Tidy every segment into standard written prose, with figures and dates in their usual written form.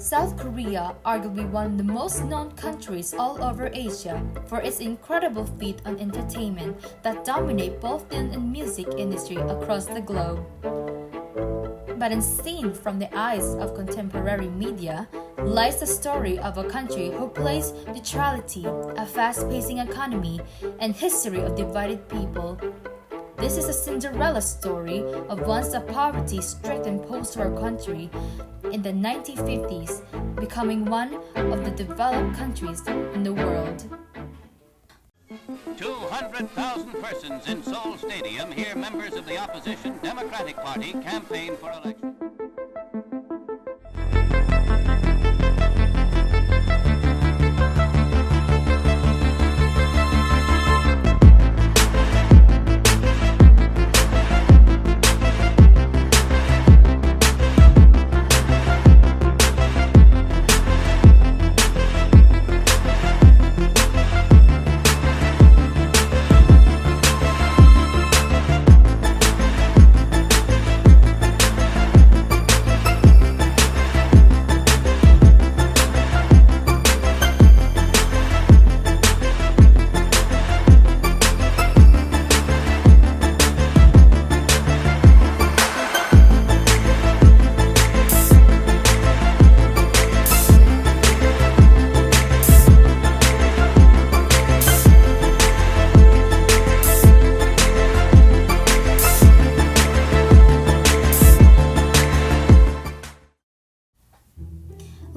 South Korea, arguably one of the most known countries all over Asia for its incredible feat on entertainment that dominate both film and music industry across the globe. But unseen from the eyes of contemporary media lies the story of a country who plays neutrality, a fast-pacing economy, and history of divided people. This is a Cinderella story of once a poverty-stricken post-war country in the 1950s, becoming one of the developed countries in the world. 200,000 persons in Seoul Stadium hear members of the opposition Democratic Party campaign for election.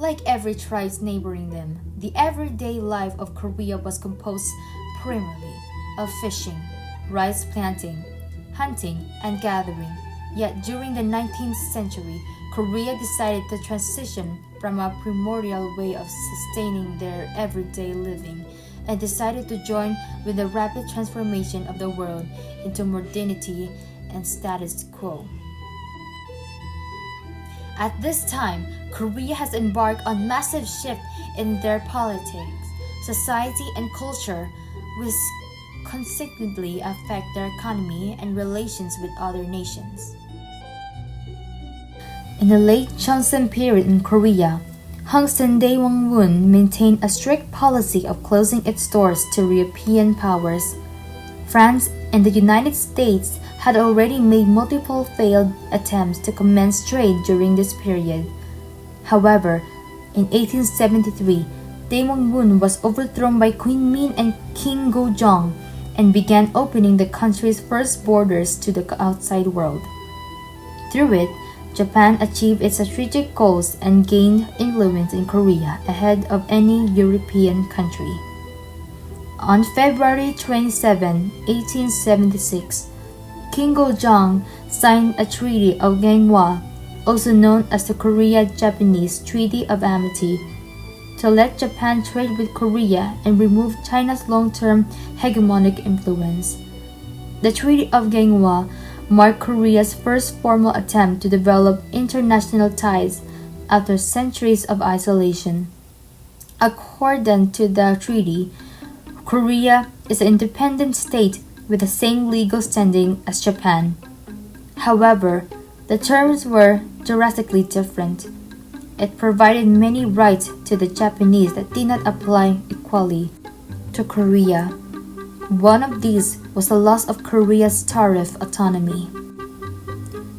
Like every tribe neighboring them, the everyday life of Korea was composed primarily of fishing, rice planting, hunting, and gathering. Yet during the 19th century, Korea decided to transition from a primordial way of sustaining their everyday living and decided to join with the rapid transformation of the world into modernity and status quo. At this time, Korea has embarked on massive shift in their politics, society, and culture, which consequently affect their economy and relations with other nations. In the late Joseon period in Korea, Hongsan Daewang-won maintained a strict policy of closing its doors to European powers. France and the United States had already made multiple failed attempts to commence trade during this period. However, in 1873, Daewang-won was overthrown by Queen Min and King Gojong and began opening the country's first borders to the outside world. Through it, Japan achieved its strategic goals and gained influence in Korea ahead of any European country. On February 27, 1876, King Gojong signed a Treaty of 𝗵𝗲, also known as the Korea-Japanese Treaty of Amity, to let Japan trade with Korea and remove China's long-term hegemonic influence. The Treaty of 𝗵𝗲 marked Korea's first formal attempt to develop international ties after centuries of isolation. According to the treaty, Korea is an independent state with the same legal standing as Japan. However, the terms were drastically different. It provided many rights to the Japanese that did not apply equally to Korea. One of these was the loss of Korea's tariff autonomy.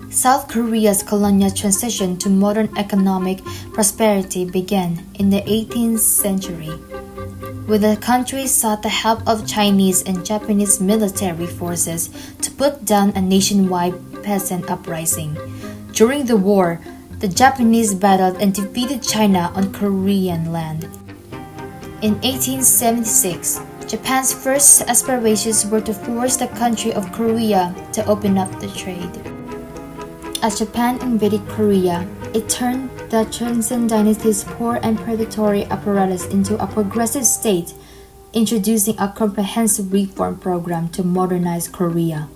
South Korea's colonial transition to modern economic prosperity began in the 18th century, when the country sought the help of Chinese and Japanese military forces to put down a nationwide peasant uprising. During the war, the Japanese battled and defeated China on Korean land. In 1876, Japan's first aspirations were to force the country of Korea to open up the trade. As Japan invaded Korea, it turned the Joseon dynasty's poor and predatory apparatus into a progressive state, introducing a comprehensive reform program to modernize Korea.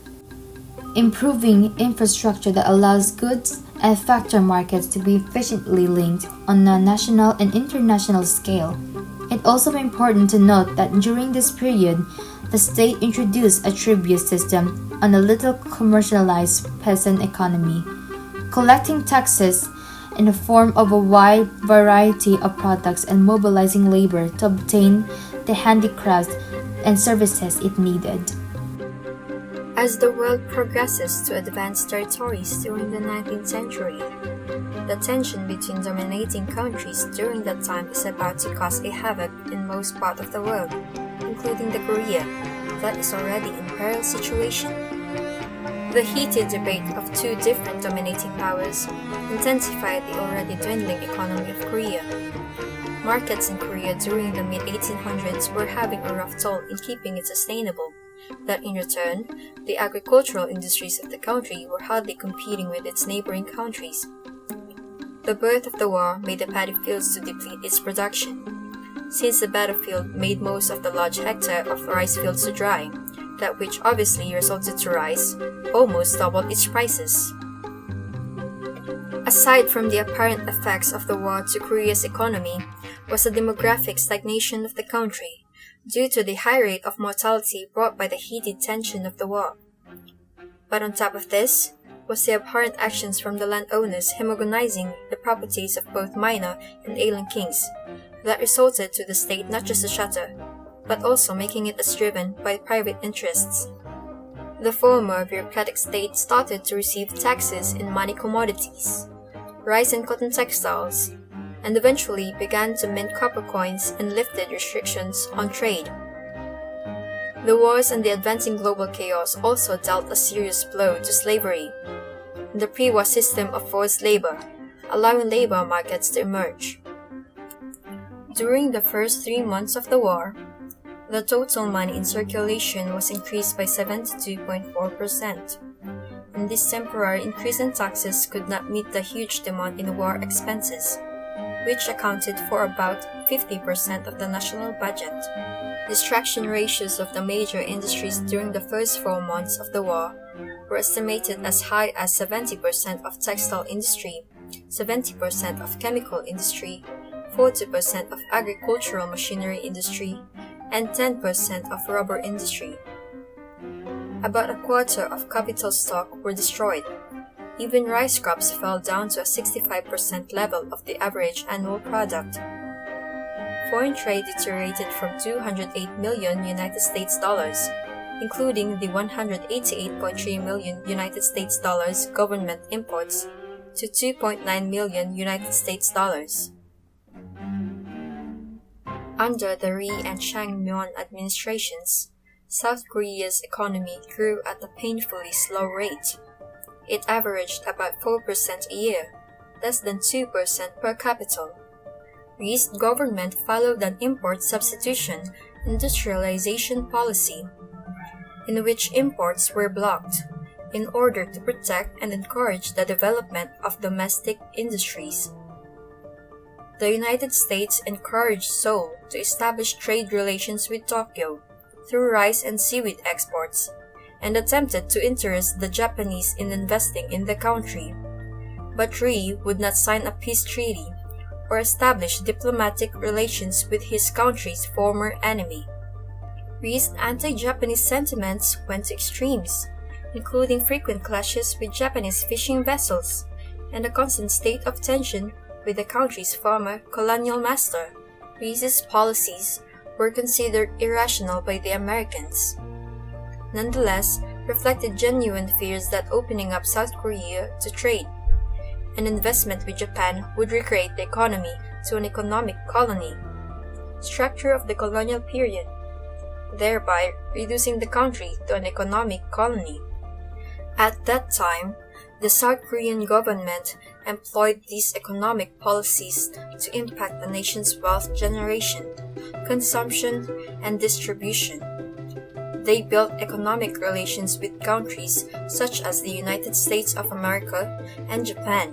Improving infrastructure that allows goods and factor markets to be efficiently linked on a national and international scale. It's also important to note that during this period, the state introduced a tribute system on a little commercialized peasant economy, collecting taxes in the form of a wide variety of products and mobilizing labor to obtain the handicrafts and services it needed. As the world progresses to advanced territories during the 19th century, the tension between dominating countries during that time is about to cause a havoc in most parts of the world, including the Korea, that is already in a perilous situation. The heated debate of two different dominating powers intensified the already dwindling economy of Korea. Markets in Korea during the mid-1800s were having a rough toll in keeping it sustainable, that in return, the agricultural industries of the country were hardly competing with its neighboring countries. The birth of the war made the paddy fields to deplete its production, since the battlefield made most of the large hectare of rice fields to dry, that which obviously resulted to rice almost doubled its prices. Aside from the apparent effects of the war to Korea's economy was the demographic stagnation of the country, due to the high rate of mortality brought by the heated tension of the war. But on top of this, was the abhorrent actions from the landowners homogenizing the properties of both minor and alien kings, that resulted to the state not just a shutter, but also making it as driven by private interests. The former bureaucratic state started to receive taxes in money commodities, rice and cotton textiles, and eventually began to mint copper coins and lifted restrictions on trade. The wars and the advancing global chaos also dealt a serious blow to slavery, the pre-war system of forced labor, allowing labor markets to emerge. During the first 3 months of the war, the total money in circulation was increased by 72.4%, and this temporary increase in taxes could not meet the huge demand in war expenses, which accounted for about 50% of the national budget. Distraction ratios of the major industries during the first 4 months of the war were estimated as high as 70% of textile industry, 70% of chemical industry, 40% of agricultural machinery industry, and 10% of rubber industry. About a quarter of capital stock were destroyed. Even rice crops fell down to a 65% level of the average annual product. Foreign trade deteriorated from $208 million United States dollars, including the $188.3 million United States dollars government imports, to $2.9 million United States dollars. Under the Ri and 𝗧𝗵𝗲 administrations, South Korea's economy grew at a painfully slow rate. It averaged about 4% a year, less than 2% per capita. Ri's government followed an import substitution industrialization policy, in which imports were blocked, in order to protect and encourage the development of domestic industries. The United States encouraged Seoul to establish trade relations with Tokyo through rice and seaweed exports, and attempted to interest the Japanese in investing in the country. But Ri would not sign a peace treaty or establish diplomatic relations with his country's former enemy. Ri's anti-Japanese sentiments went to extremes, including frequent clashes with Japanese fishing vessels and a constant state of tension with the country's former colonial master. Ri's policies were considered irrational by the Americans. Nonetheless, reflected genuine fears that opening up South Korea to trade and investment with Japan would recreate the economy to an economic colony structure of the colonial period, thereby reducing the country to an economic colony. At that time, the South Korean government employed these economic policies to impact the nation's wealth generation, consumption, and distribution. They built economic relations with countries such as the United States of America and Japan.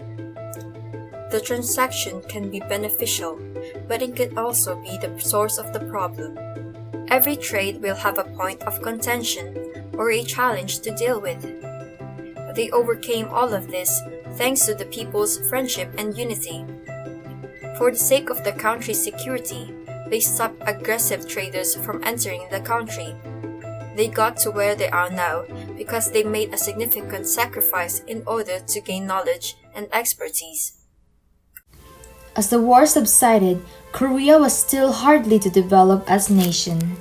The transaction can be beneficial, but it can also be the source of the problem. Every trade will have a point of contention or a challenge to deal with. They overcame all of this thanks to the people's friendship and unity. For the sake of the country's security, they stopped aggressive traders from entering the country. They got to where they are now because they made a significant sacrifice in order to gain knowledge and expertise. As the war subsided, Korea was still hardly to develop as a nation.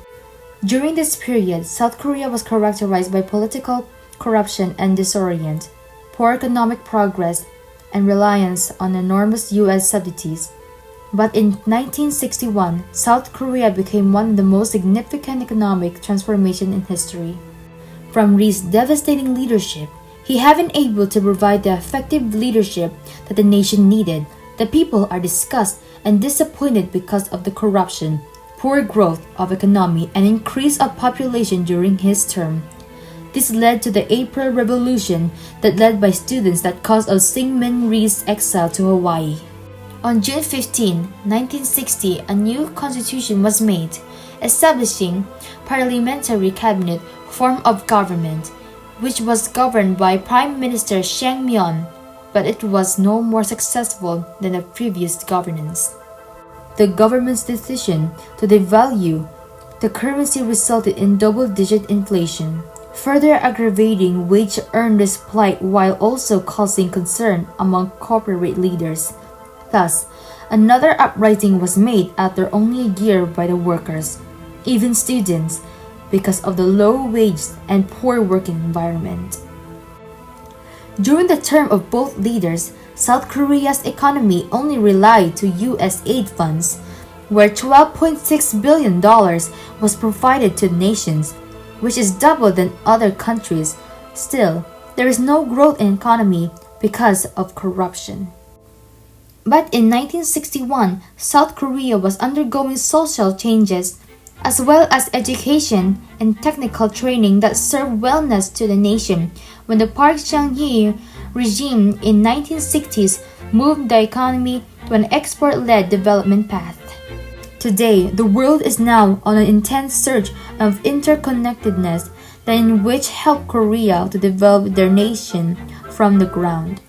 During this period, South Korea was characterized by political corruption and disorient, poor economic progress, and reliance on enormous U.S. subsidies. But in 1961, South Korea became one of the most significant economic transformations in history. From Ri's devastating leadership, he had been able to provide the effective leadership that the nation needed. The people are disgusted and disappointed because of the corruption, poor growth of economy, and increase of population during his term. This led to the April Revolution that led by students that caused 𝗧𝗵𝗲 exile to Hawaii. On June 15, 1960, a new constitution was made, establishing parliamentary cabinet form of government, which was governed by Prime Minister 𝗧𝗵𝗲, but it was no more successful than the previous governance. The government's decision to devalue the currency resulted in double-digit inflation, further aggravating wage earners' plight while also causing concern among corporate leaders. Thus, another uprising was made after only a year by the workers, even students, because of the low wages and poor working environment. During the term of both leaders, South Korea's economy only relied to U.S. aid funds, where $12.6 billion was provided to nations, which is double than other countries. Still, there is no growth in economy because of corruption. But in 1961, South Korea was undergoing social changes, as well as education and technical training that served wellness to the nation when the Park Chung-hee regime in 1960s moved the economy to an export-led development path. Today, the world is now on an intense search of interconnectedness that in which helped Korea to develop their nation from the ground.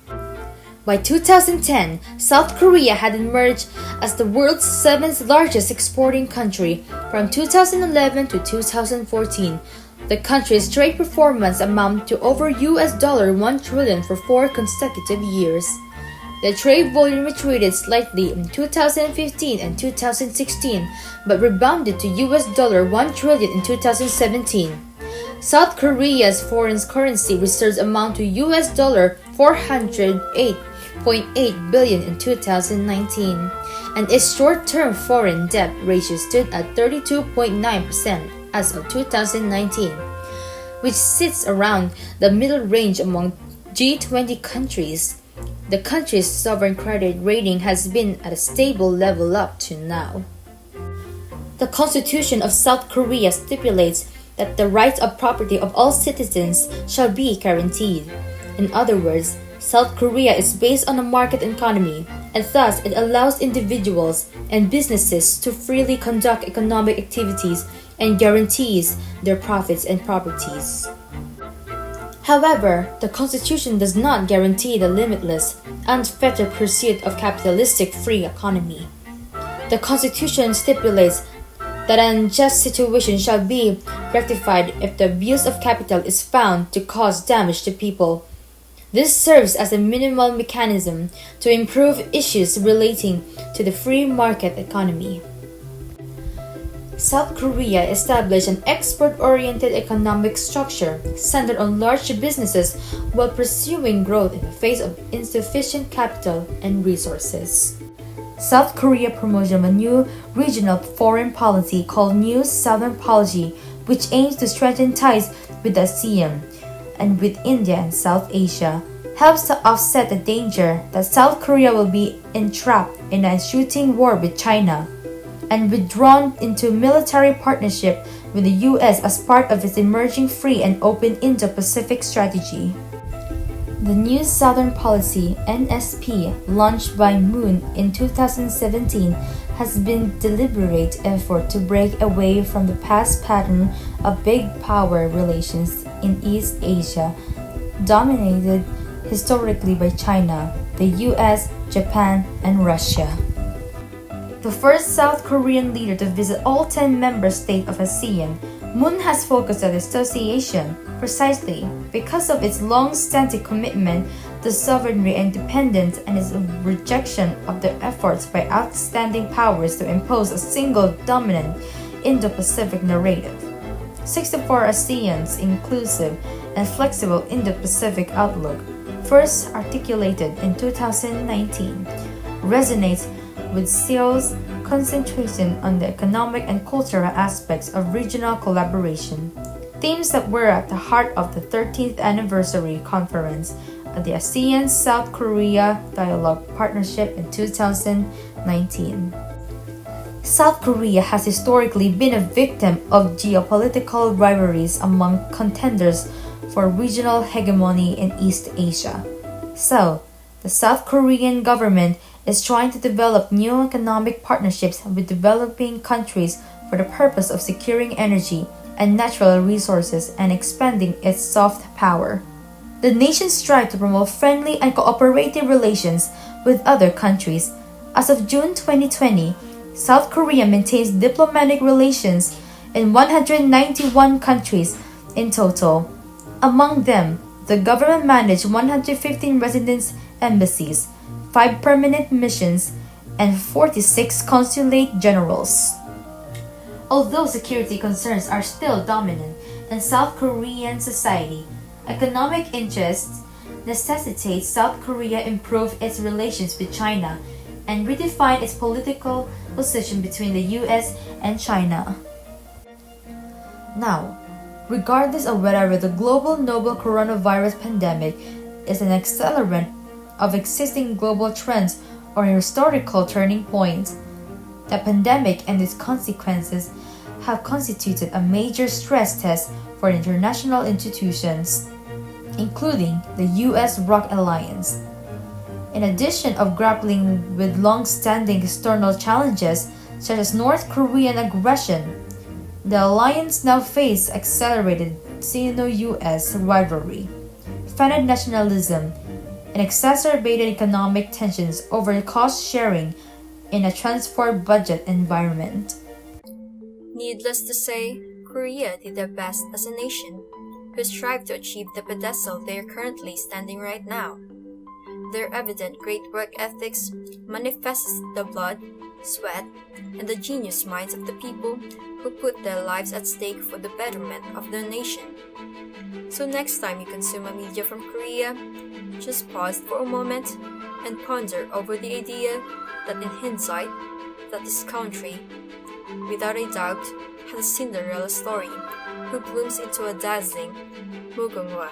By 2010, South Korea had emerged as the world's 7th largest exporting country. From 2011 to 2014, the country's trade performance amounted to over $1 trillion for 4 consecutive years. The trade volume retreated slightly in 2015 and 2016, but rebounded to $1 trillion in 2017. South Korea's foreign currency reserves amount to $408.8 billion in 2019, and its short-term foreign debt ratio stood at 32.9% as of 2019, which sits around the middle range among G20 countries. The country's sovereign credit rating has been at a stable level up to now. The Constitution of South Korea stipulates that the rights of property of all citizens shall be guaranteed. In other words, South Korea is based on a market economy, and thus it allows individuals and businesses to freely conduct economic activities and guarantees their profits and properties. However, the Constitution does not guarantee the limitless, unfettered pursuit of capitalistic free economy. The Constitution stipulates that an unjust situation shall be rectified if the abuse of capital is found to cause damage to people. This serves as a minimal mechanism to improve issues relating to the free market economy. South Korea established an export-oriented economic structure centered on large businesses while pursuing growth in the face of insufficient capital and resources. South Korea promotes a new regional foreign policy called New Southern Policy, which aims to strengthen ties with the ASEAN and with India and South Asia, helps to offset the danger that South Korea will be entrapped in a shooting war with China, and withdrawn into military partnership with the U.S. as part of its emerging free and open Indo-Pacific strategy. The New Southern Policy, NSP, launched by Moon in 2017, has been a deliberate effort to break away from the past pattern of big power relations in East Asia, dominated historically by China, the U.S., Japan, and Russia. The first South Korean leader to visit all 10 member states of ASEAN, Moon has focused on the association precisely because of its long-standing commitment the sovereignty and independence and its rejection of the efforts by outstanding powers to impose a single dominant Indo-Pacific narrative. 64 ASEAN's inclusive and flexible Indo-Pacific outlook, first articulated in 2019, resonates with Seoul's concentration on the economic and cultural aspects of regional collaboration, themes that were at the heart of the 13th anniversary conference at the ASEAN-South Korea Dialogue Partnership in 2019. South Korea has historically been a victim of geopolitical rivalries among contenders for regional hegemony in East Asia. So, the South Korean government is trying to develop new economic partnerships with developing countries for the purpose of securing energy and natural resources and expanding its soft power. The nations strive to promote friendly and cooperative relations with other countries. As of June 2020, South Korea maintains diplomatic relations in 191 countries in total. Among them, the government managed 115 residence embassies, 5 permanent missions, and 46 consulate generals. Although security concerns are still dominant in South Korean society, economic interests necessitate South Korea improve its relations with China and redefine its political position between the US and China. Now, regardless of whether the global novel coronavirus pandemic is an accelerant of existing global trends or a historical turning point, the pandemic and its consequences have constituted a major stress test for international institutions, including the US-ROC alliance. In addition of grappling with long-standing external challenges such as North Korean aggression, the alliance now faces accelerated Sino-US rivalry, funded nationalism, and exacerbated economic tensions over cost-sharing in a transport budget environment. Needless to say, Korea did their best as a nation, who strive to achieve the pedestal they are currently standing right now. Their evident great work ethics manifests the blood, sweat, and the genius minds of the people who put their lives at stake for the betterment of their nation. So next time you consume a media from Korea, just pause for a moment and ponder over the idea that in hindsight, that this country, without a doubt, has a Cinderella story who blooms into a dazzling 무궁화.